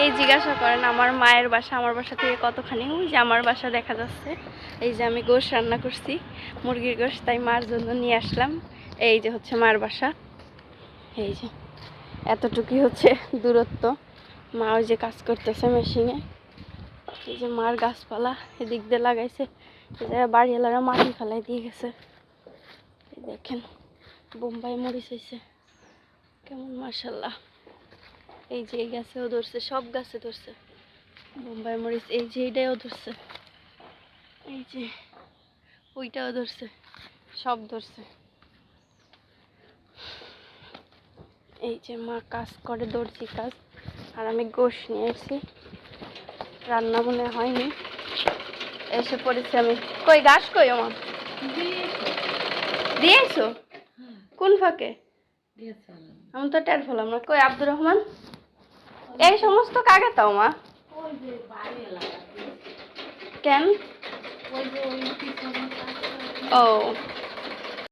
অনেকেই জিজ্ঞাসা করেন আমার মায়ের বাসা আমার বাসা থেকে কতখানি। ওই যে আমার বাসা দেখা যাচ্ছে। এই যে আমি গোশ রান্না করছি, মুরগির গোশ, তাই মার জন্য নিয়ে আসলাম। এই যে হচ্ছে মার বাসা, এই যে এতটুকুই হচ্ছে দূরত্ব। মা ওই যে কাজ করতেছে মেশিনে। এই যে মার গাছপালা এদিক দিয়ে লাগাইছে, এই যে বাড়িওয়ালারা মাটি ফেলাই দিয়ে গেছে। এই দেখেন বোম্বাই মরিচ হয়েছে কেমন, মাশাল্লাহ। এই যে এই গাছেও ধরছে, সব গাছে ধরছে বোম্বাই মরিচ। এই যে এইটাও ধরছে, এই যে ওইটাও ধরছে, সব ধরছে। এই যে মা কাজ করে, দর্জি কাজ, আর আমি গোশ নিয়ে এসেছি। রান্না মনে হয়নি, এসে পড়েছি আমি। কই ঘাস কই মা দিয়েছো? কোন ফাঁকে? আমি তো টের পেলাম না। কই আব্দুর রহমান? এই সমস্ত কাকে তাও মা? কেন? ও